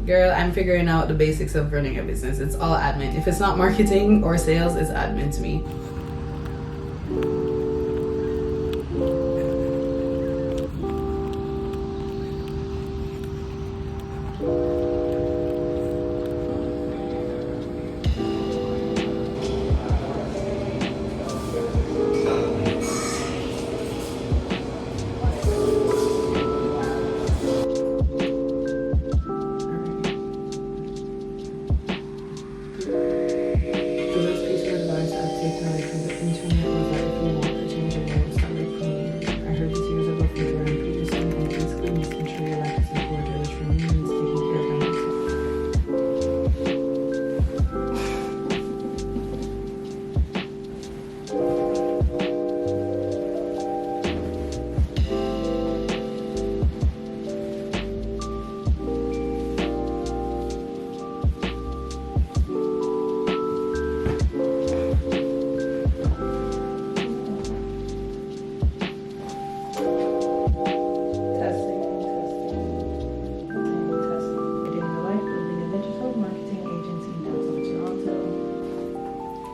Girl, I'm figuring out the basics of running a business. It's all admin. If it's not marketing or sales, it's admin to me.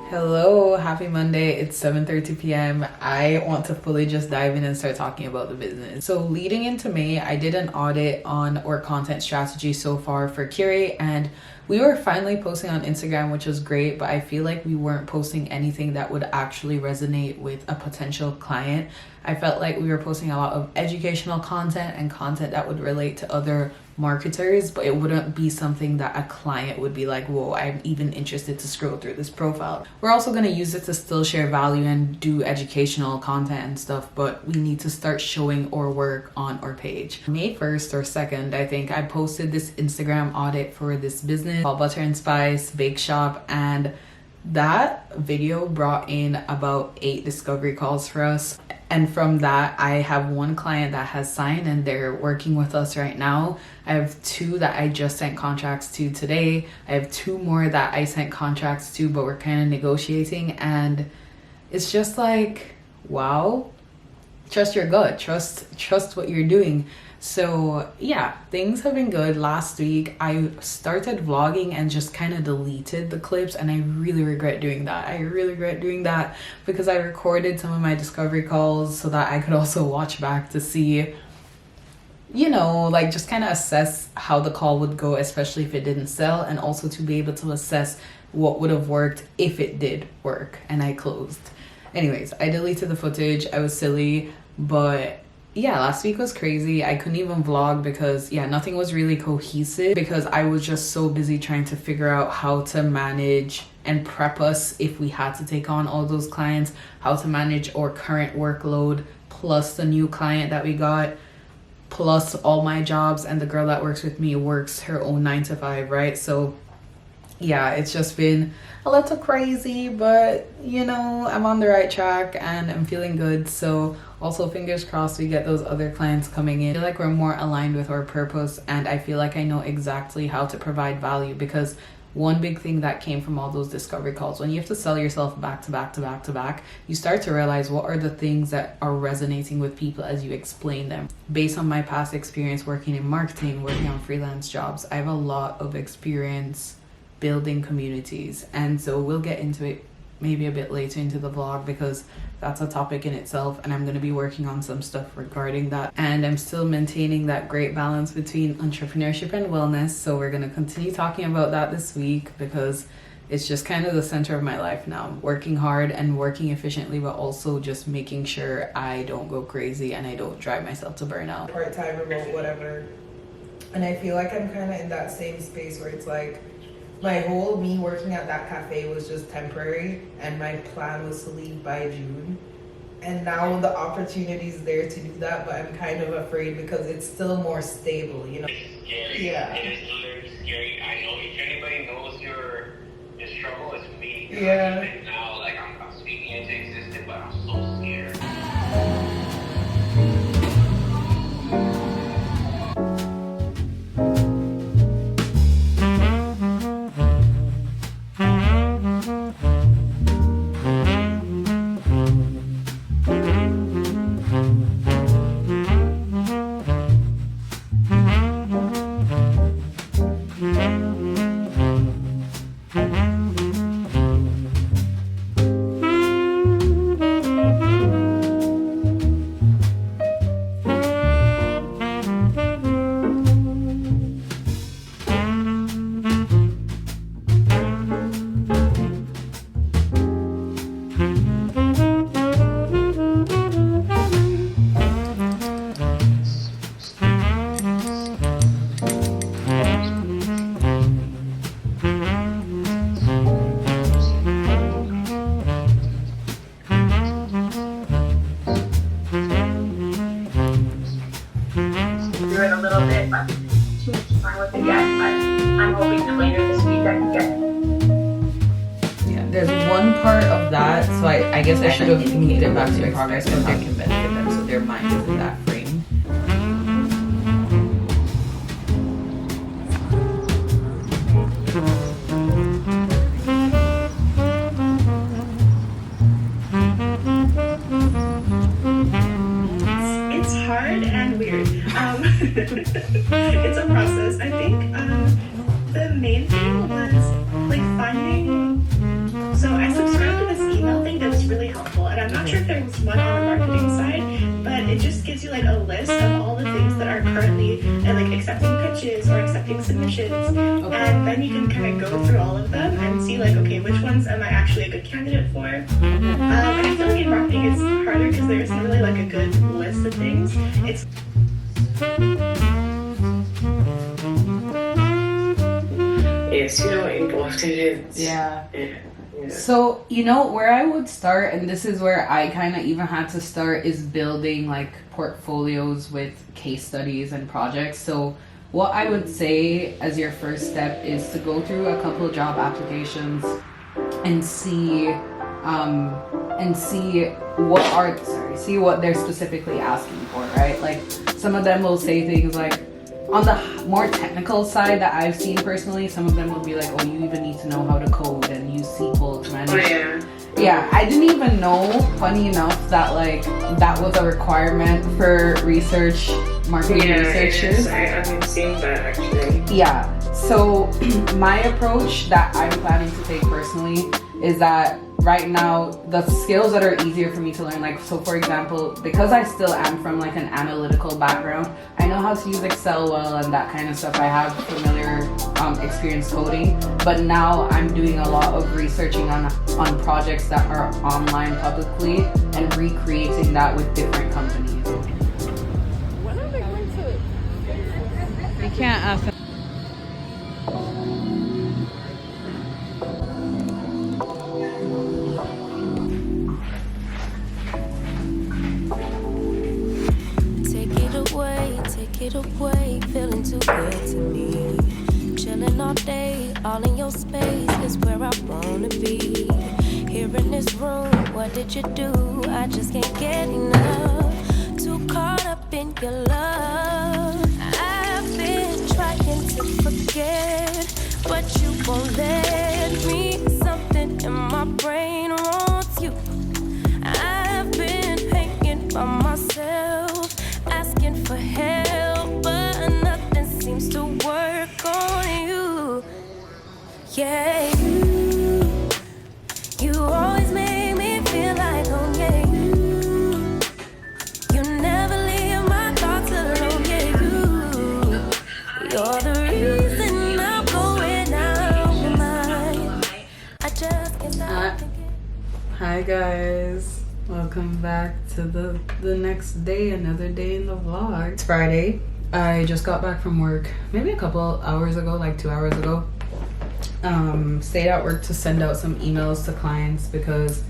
Hello, happy Monday. It's 7:30 p.m. I want to fully just dive in and start talking about the business. So leading into May, I did an audit on our content strategy so far for Kurate, and we were finally posting on Instagram, which was great, but I feel like we weren't posting anything that would actually resonate with a potential client. I felt like we were posting a lot of educational content and content that would relate to other marketers, but it wouldn't be something that a client would be like, whoa, I'm even interested to scroll through this profile. We're also going to use it to still share value and do educational content and stuff, but we need to start showing our work on our page. May 1st or 2nd, I think, I posted this Instagram audit for this business called Butter and Spice Bake Shop, and that video brought in about 8 discovery calls for us. And from that, I have one client that has signed and they're working with us right now. I have 2 that I just sent contracts to today. I have 2 more that I sent contracts to, but we're kind of negotiating. And it's just like, wow, trust your gut, trust what you're doing. So yeah, things have been good. Last week I started vlogging and just kind of deleted the clips, and I really regret doing that. I really regret doing that because I recorded some of my discovery calls so that I could also watch back to see, you know, like just kind of assess how the call would go, especially if it didn't sell, and also to be able to assess what would have worked if it did work and I closed. Anyways, I deleted the footage. I was silly, but yeah, last week was crazy. I couldn't even vlog because nothing was really cohesive because I was just so busy trying to figure out how to manage and prep us if we had to take on all those clients, how to manage our current workload plus the new client that we got, plus all my jobs, and the girl that works with me works her own 9 to 5, right? So yeah, it's just been a little crazy, but you know, I'm on the right track and I'm feeling good. So also fingers crossed we get those other clients coming in. I feel like we're more aligned with our purpose, and I feel like I know exactly how to provide value, because one big thing that came from all those discovery calls, when you have to sell yourself back to back to back to back, you start to realize what are the things that are resonating with people as you explain them. Based on my past experience working in marketing, working on freelance jobs, I have a lot of experience building communities, and so we'll get into it maybe a bit later into the vlog because that's a topic in itself, and I'm going to be working on some stuff regarding that. And I'm still maintaining that great balance between entrepreneurship and wellness, so we're going to continue talking about that this week because it's just kind of the center of my life now. Working hard and working efficiently, but also just making sure I don't go crazy and I don't drive myself to burnout. Part-time, remote, whatever. And I feel like I'm kind of in that same space where it's like my whole me working at that cafe was just temporary, and my plan was to leave by June. And now the opportunity is there to do that, but I'm kind of afraid because it's still more stable, you know? It's scary. Yeah. It is literally scary. I know if anybody knows your struggle, it's me. Yeah. Even now, like I'm speaking into existence, but I'm so scared. but I'm hoping that later this week I can get. Yeah, there's one part of that, so I guess I should have moved it back to progress, but that can benefit them, so their mind is in that frame. It's hard and weird. It's a process. I think the main thing was like finding. So I subscribed to this email thing that was really helpful, and I'm not sure if there was one on the marketing side, but it just gives you like a list of all the things that are currently like accepting pitches or accepting submissions, and then you can kind of go through all of them and see like, okay, which ones am I actually a good candidate for? And I feel like in marketing it's harder because there isn't really like a good list of things. It's important it is. Yeah. Yeah. So, where I would start, and this is where I kind of even had to start, is building like portfolios with case studies and projects. So what I would say as your first step is to go through a couple of job applications and see what they're specifically asking for, right? Like some of them will say things like, on the more technical side that I've seen personally, some of them will be like, oh, you even need to know how to code and use SQL to manage. Oh, yeah. Yeah, I didn't even know, funny enough, that like that was a requirement for marketing researchers. I've seen that actually. Yeah, so my approach that I'm planning to take personally is that right now the skills that are easier for me to learn, like, so for example, because I still am from like an analytical background, I know how to use Excel well and that kind of stuff. I have familiar experience coding, but now I'm doing a lot of researching on projects that are online publicly and recreating that with different companies. When are they going to? You can't ask them. Take it away, feeling too good to me. Chilling all day, all in your space is where I wanna be. Here in this room, what did you do? I just can't get enough. Too caught up in your love. I've been trying to forget, but you won't let me. Something in my brain wants you. I've been hanging by myself, asking for help, but nothing seems to work on you. Yeah, you always make me feel like home. Yeah, you never leave my thoughts alone. Yeah, you're the reason I'm going out of mind. I just can't stop thinking. Hi guys, welcome back to the next day, another day in the vlog. It's Friday. I just got back from work maybe a couple hours ago, like 2 hours ago. Stayed at work to send out some emails to clients because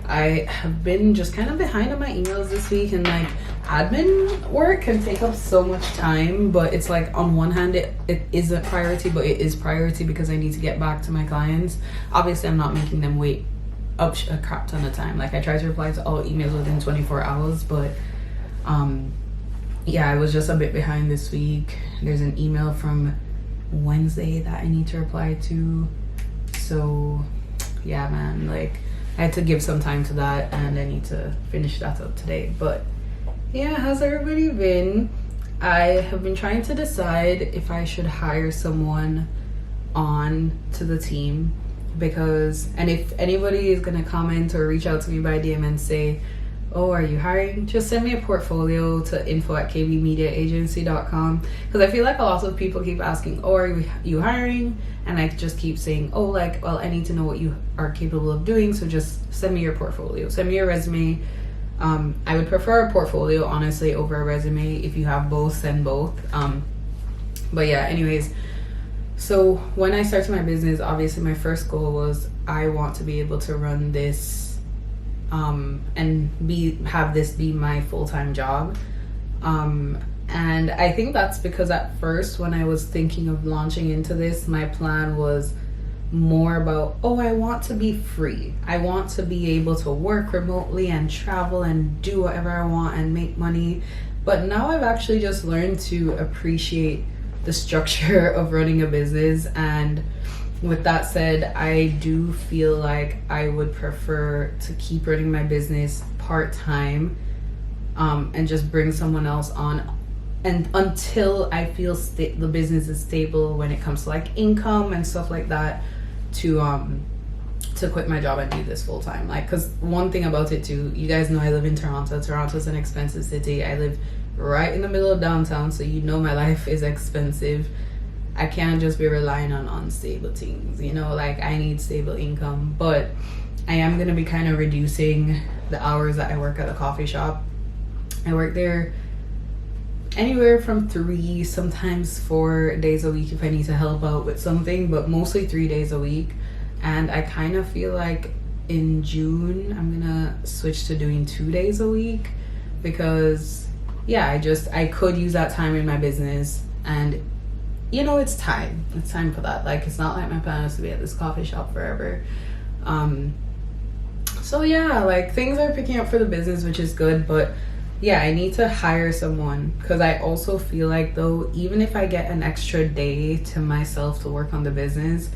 I have been just kind of behind on my emails this week, and like admin work can take up so much time, but it's like on one hand it isn't priority, but it is priority because I need to get back to my clients. Obviously I'm not making them wait up a crap ton of time. Like I try to reply to all emails within 24 hours, but yeah, I was just a bit behind this week. There's an email from Wednesday that I need to reply to, so yeah man, like I had to give some time to that and I need to finish that up today. But yeah, how's everybody been? I have been trying to decide if I should hire someone on to the team, because, and if anybody is gonna comment or reach out to me by DM and say, oh, are you hiring? Just send me a portfolio to info@keianamediaagency.com, because I feel like a lot of people keep asking, oh, are you hiring? And I just keep saying, oh, like, well, I need to know what you are capable of doing, so just send me your portfolio, send me your resume. I would prefer a portfolio honestly over a resume. If you have both, send both. But yeah, anyways, so when I started my business, obviously my first goal was I want to be able to run this and have this be my full-time job. And I think that's because at first when I was thinking of launching into this, my plan was more about, oh, I want to be free. I want to be able to work remotely and travel and do whatever I want and make money. But now I've actually just learned to appreciate the structure of running a business. And with that said, I do feel like I would prefer to keep running my business part-time, and just bring someone else on, and until I feel the business is stable when it comes to like income and stuff like that, to quit my job and do this full time. Like, because one thing about it too, you guys know I live in Toronto. Toronto's an expensive city. I live right in the middle of downtown, so you know my life is expensive. I can't just be relying on unstable things, you know, like I need stable income. But I am going to be kind of reducing the hours that I work at the coffee shop. I work there anywhere from 3, sometimes 4 days a week if I need to help out with something, but mostly 3 days a week. And I kind of feel like in June I'm gonna switch to doing 2 days a week, because yeah, I could use that time in my business, and you know, it's time for that. Like, it's not like my plan is to be at this coffee shop forever. So yeah, like things are picking up for the business, which is good. But yeah, I need to hire someone, because I also feel like, though, even if I get an extra day to myself to work on the business,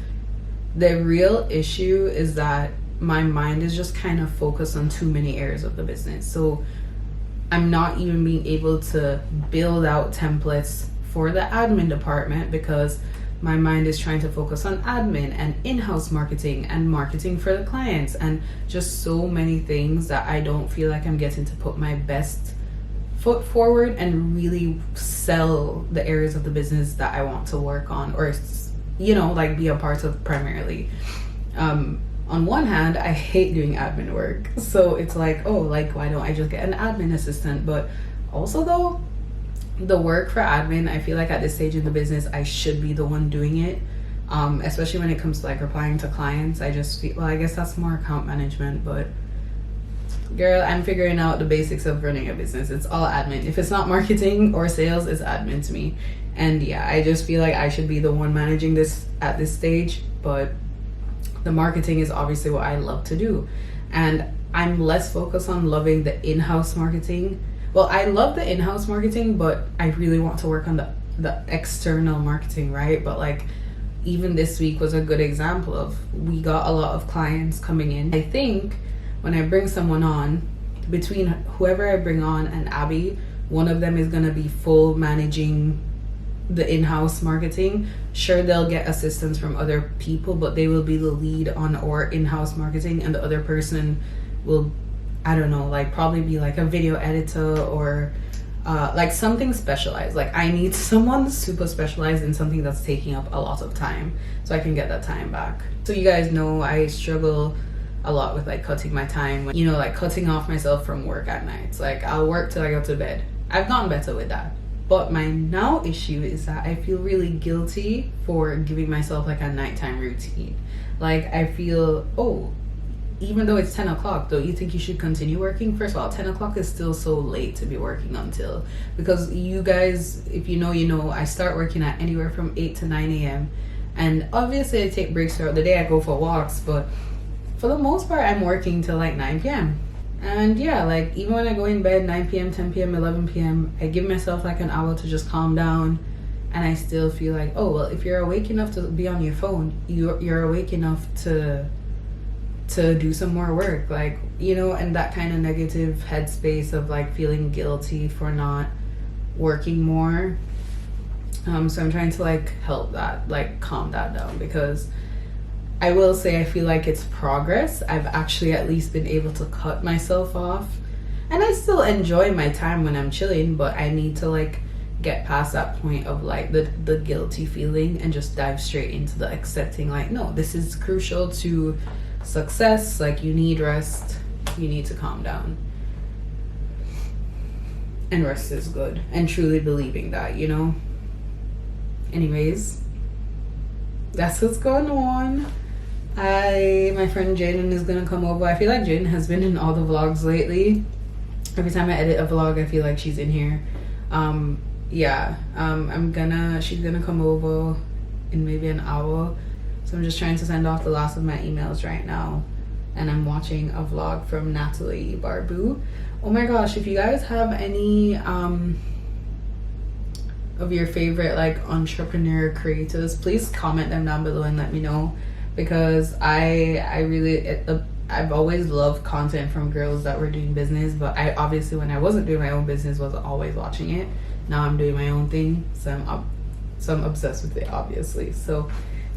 the real issue is that my mind is just kind of focused on too many areas of the business. So I'm not even being able to build out templates for the admin department, because my mind is trying to focus on admin and in-house marketing and marketing for the clients, and just so many things that I don't feel like I'm getting to put my best foot forward and really sell the areas of the business that I want to work on, or, you know, like be a part of primarily. On one hand, I hate doing admin work, so it's like, oh, like, why don't I just get an admin assistant? But also, though, the work for admin, I feel like at this stage in the business, I should be the one doing it, especially when it comes to like replying to clients. I just feel, well, I guess that's more account management, but girl, I'm figuring out the basics of running a business. It's all admin. If it's not marketing or sales, it's admin to me. And yeah, I just feel like I should be the one managing this at this stage. But the marketing is obviously what I love to do, and I'm less focused on loving the in-house marketing. Well, I love the in-house marketing, but I really want to work on the external marketing, right? But like, even this week was a good example of, we got a lot of clients coming in. I think when I bring someone on, between whoever I bring on and Abby, one of them is going to be full managing the in-house marketing. Sure, they'll get assistance from other people, but they will be the lead on our in-house marketing, and the other person will, I don't know, like probably be like a video editor or like something specialized. Like, I need someone super specialized in something that's taking up a lot of time, so I can get that time back. So you guys know I struggle a lot with like cutting my time, you know, like cutting off myself from work at nights. Like, I'll work till I go to bed. I've gotten better with that. But my now issue is that I feel really guilty for giving myself like a nighttime routine. Like, I feel, oh, even though it's 10 o'clock, don't you think you should continue working? First of all, 10 o'clock is still so late to be working until, because you guys, if you know, you know, I start working at anywhere from 8 to 9 a.m. And obviously I take breaks throughout the day, I go for walks, but for the most part, I'm working till like 9 p.m. And yeah, like even when I go in bed 9 p.m., 10 p.m., 11 p.m., I give myself like an hour to just calm down. And I still feel like, oh, well, if you're awake enough to be on your phone, you're awake enough to do some more work, like, you know, and that kind of negative headspace of like feeling guilty for not working more. So I'm trying to like help that, like calm that down, because I will say I feel like it's progress. I've actually at least been able to cut myself off, and I still enjoy my time when I'm chilling, but I need to like get past that point of like the guilty feeling and just dive straight into the accepting, like, no, this is crucial to success. Like, you need rest, you need to calm down, and rest is good, and truly believing that, you know. Anyways, that's what's going on. My friend Jaden is gonna come over. I feel like Jaden has been in all the vlogs lately. Every time I edit a vlog, I feel like she's in here. yeah, she's gonna come over in maybe an hour. So I'm just trying to send off the last of my emails right now. And I'm watching a vlog from Natalie Barbu. Oh my gosh, if you guys have any of your favorite like entrepreneur creators, please comment them down below and let me know, because I've always loved content from girls that were doing business, but I obviously, when I wasn't doing my own business, wasn't always watching it. Now I'm doing my own thing, so I'm obsessed with it, obviously. So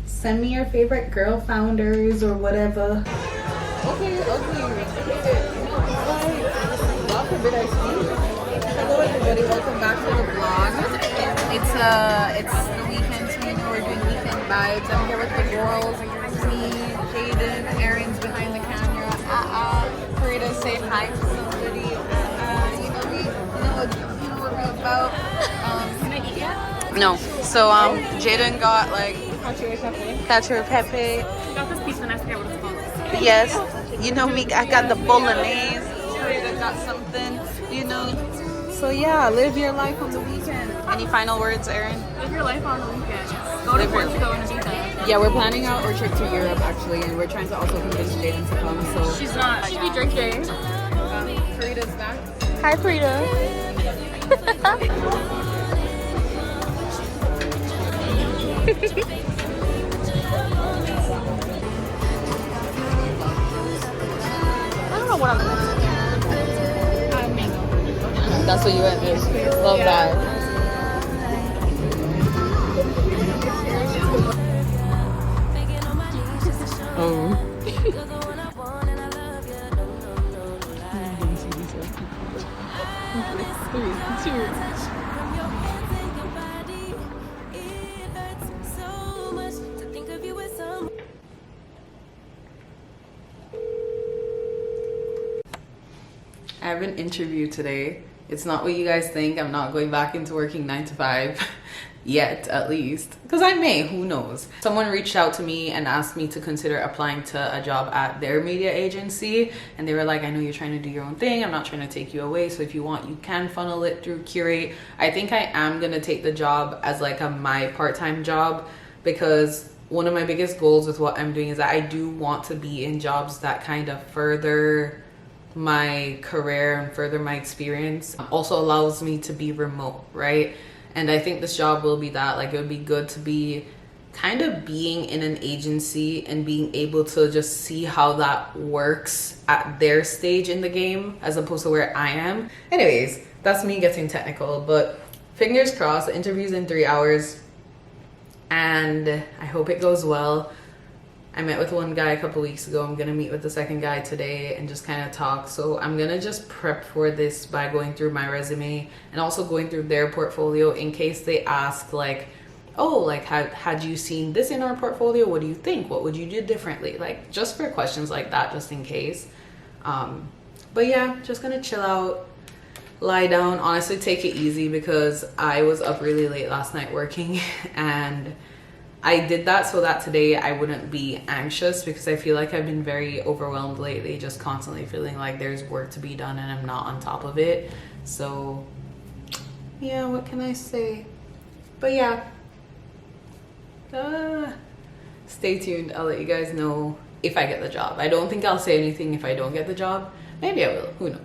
send me your favorite girl founders or whatever. Okay, ugly. God forbid I see. Hello everybody, welcome back to the vlog. It's the weekend, so you know we're doing weekend vibes. I'm here with the girls, me, Jaden, Erin's behind the camera. Kurate, say hi to somebody. You know what we're about. Can I eat yet? No. So Jaden got like cacio pepe. I got this pizza and I forget what it's called. Yes, you know me, I got the bolognese. I got something, you know. So yeah, live your life on the weekend. Any final words, Erin? Live your life on the weekend. Go to Portugal and do that. Yeah, we're planning out our trip to Europe actually, and we're trying to also convince Jaden to come. So She's not. She'll be drinking. Farita's back. Hi, Frida. I don't know what I'm gonna do. Mango. That's what you went with. Love that. Oh. I have an interview today. It's not what you guys think. I'm not going back into working 9 to 5 yet, at least, because I may, who knows. Someone reached out to me and asked me to consider applying to a job at their media agency, and they were like, I know you're trying to do your own thing, I'm not trying to take you away, so if you want, you can funnel it through Curate. I think I am gonna take the job as like my part-time job, because one of my biggest goals with what I'm doing is that I do want to be in jobs that kind of further my career and further my experience. Also allows me to be remote, right? And I think this job will be that. Like, it would be good to be kind of being in an agency and being able to just see how that works at their stage in the game as opposed to where I am. Anyways, that's me getting technical, but fingers crossed. The interview's in 3 hours and I hope it goes well. I met with one guy a couple weeks ago. I'm gonna meet with the second guy today and just kind of talk. So I'm gonna just prep for this by going through my resume and also going through their portfolio in case they ask like, oh, like had you seen this in our portfolio? What do you think? What would you do differently? Like, just for questions like that, just in case. But yeah, just gonna chill out, lie down, honestly take it easy, because I was up really late last night working, and I did that so that today I wouldn't be anxious, because I feel like I've been very overwhelmed lately, just constantly feeling like there's work to be done and I'm not on top of it. So yeah, what can I say? But yeah, stay tuned. I'll let you guys know if I get the job. I don't think I'll say anything if I don't get the job. Maybe I will, who knows.